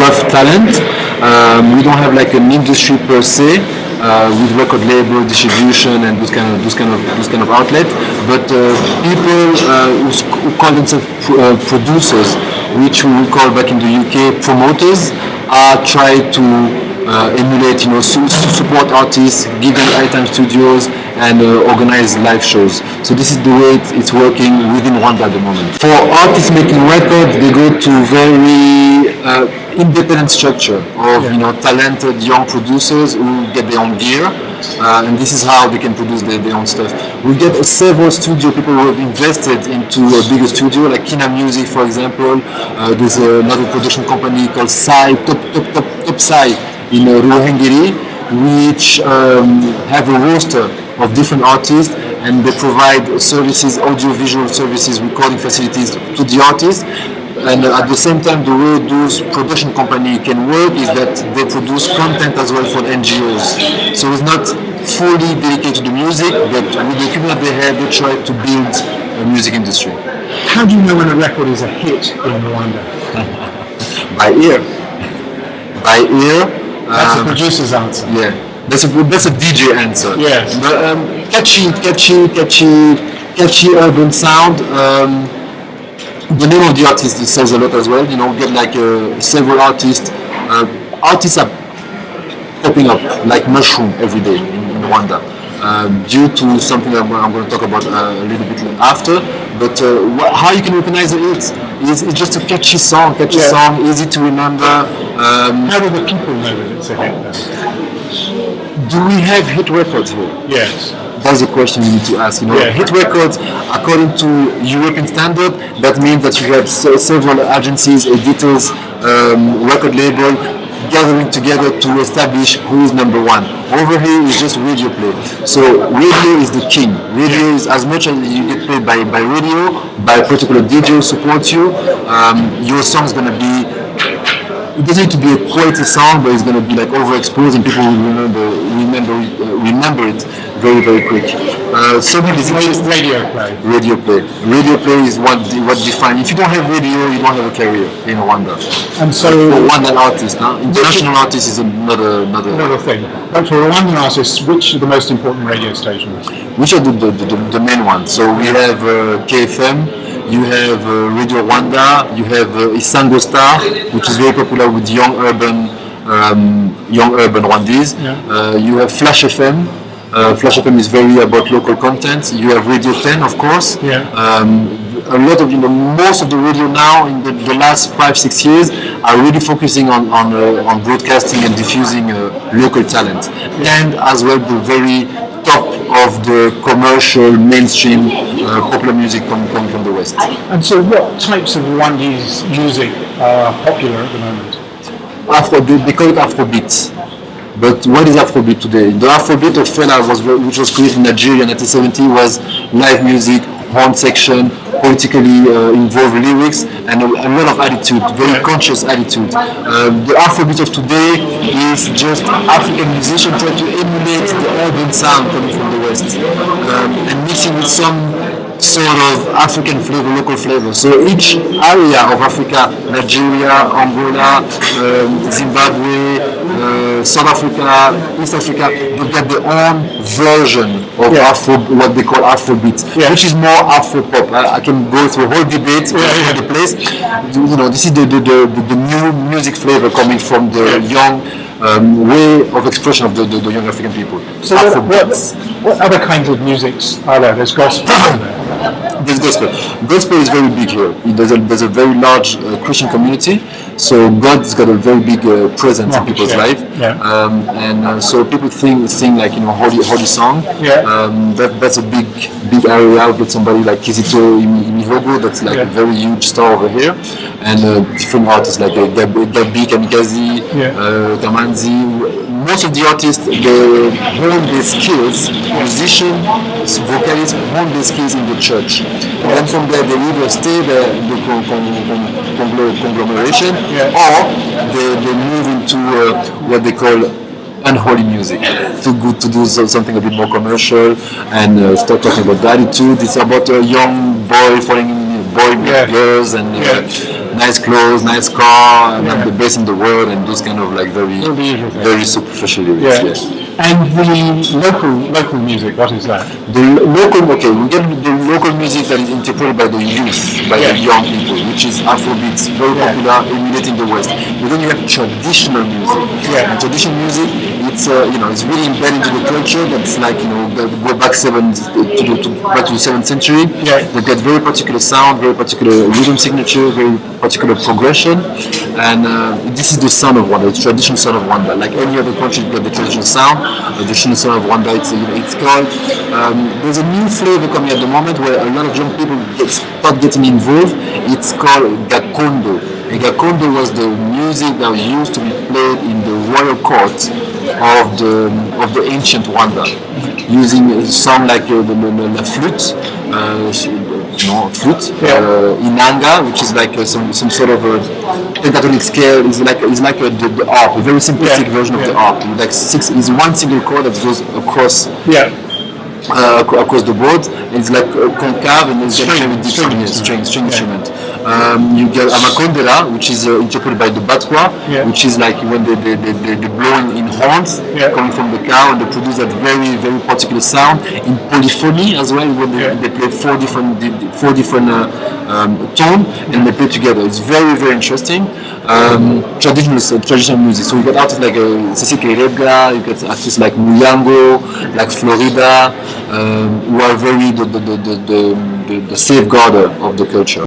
rough talent. We don't have like an industry per se with record label distribution and those kind of outlet. But people who call themselves producers, which we call back in the UK promoters, are trying to emulate, support artists, give them airtime studios, and organize live shows. So this is the way it's working within Rwanda at the moment. For artists making records, they go to very independent structure of talented young producers who get their own gear, and this is how they can produce their own stuff. We get several studio people who have invested into a bigger studio, like Kina Music, for example. There's another production company called Top Sai in Ruhengeri, which have a roster of different artists, and they provide services, audio-visual services, recording facilities to the artists. And at the same time, the way those production companies can work is that they produce content as well for NGOs. So it's not fully dedicated to the music, but with the equipment they have, they try to build a music industry. How do you know when a record is a hit in Rwanda? By ear. By ear. That's the producer's answer. Yeah, that's a DJ answer. Yes. But catchy urban sound. The name of the artist says a lot as well. We get like several artists. Artists are popping up like mushroom every day in Rwanda. Due to something I'm going to talk about a little bit after. But how you can recognize it is it's just a catchy song, easy to remember. How do the people know that it's a hit then? Do we have hit records here? Yes. That's the question you need to ask. Hit records, according to European standard, that means that you have several agencies, editors, record label, gathering together to establish who is number one. Over here is just radio play. So radio is the king. Radio is, as much as you get paid by radio, by a particular DJ who supports you, your song is going to be, it doesn't need to be a quality song, but it's going to be like overexposed and people will remember it very, very quick. Radio play. Radio play is what defines. If you don't have radio, you don't have a career in Rwanda. And so for Rwandan artists, international artists is another thing. But for Rwandan artists, which are the most important radio stations? Which are the main ones? So we have KFM. You have Radio Rwanda. You have Isango Star, which is very popular with young urban Rwandese. Yeah. You have Flash FM. Flash FM is very about local content. You have Radio 10, of course. Yeah. A lot of most of the radio now in the last 5-6 years are really focusing on broadcasting and diffusing local talent, and as well the very top of the commercial mainstream popular music coming from the West. And so, what types of Rwandese music are popular at the moment? They call it Afrobeat. But what is Afrobeat today? The Afrobeat of Fela which was created in Nigeria in 1970 was live music, horn section, politically involved lyrics, and a lot of attitude, very conscious attitude. The Afrobeat of today is just African musicians trying to emulate the urban sound coming from the West and mixing with some sort of African flavor, local flavor. So each area of Africa, Nigeria, Angola, Zimbabwe, South Africa, East Africa, they get their own version of what they call Afrobeat, which is more Afro-pop. I can go through a whole debate for the place. This is the new music flavor coming from the young way of expression of the young African people. So what other kinds of musics are there? There's gospel. There's gospel. Gospel is very big here. There's a very large Christian community, so God's got a very big presence in people's life. Yeah. And so people sing like holy song. Yeah. That's a big area. I'll get somebody like Kizito Imihogo, that's like a very huge star over here, and different artists like Gabi Kamikazi, Kamanzi. Most of the artists, they hone their skills, musicians, vocalists hone their skills in the church. And then from there, they either stay there in the conglomeration, or they move into what they call unholy music, to do something a bit more commercial and start talking about attitude. It's about a young boy falling in girls and nice clothes, nice car, and I'm the best in the world, and those kind of like very, All the usual things. very superficial lyrics. Yeah. Yes. And the local music, what is that? Okay, we get the local music that is interpreted by the youth, by the young people, which is Afrobeats, very popular, emulating the West. But then you have traditional music. Yeah. And traditional music, it's it's really embedded into the culture. That's like go back back to the 7th century. Yeah. They get very particular sound, very particular rhythm signature, very particular progression, and this is the sound of Rwanda. It's traditional sound of Rwanda. Like any other country, you got the traditional sound. The traditional sound of Rwanda. It's called. There's a new flavor coming at the moment where a lot of young people start getting involved. It's called gakondo. And gakondo was the music that used to be played in the royal court of the ancient Rwanda, using a song like the flute. Flute, inanga, which is like some sort of a pentatonic scale. It's like the harp, a very simplistic version of the harp. Like is one single chord that goes across across the board. It's like concave and it's string instrument. You get amakondera, which is interpreted by the batwa, which is like when they blowing in horns coming from the cow, and they produce that very very particular sound in polyphony as well. When they play four different tone and they play together. It's very very interesting. Traditional music. So you got artists like Cecilia Rebga, you got artists like Muyango, like Florida, who are very the safeguarder of the culture.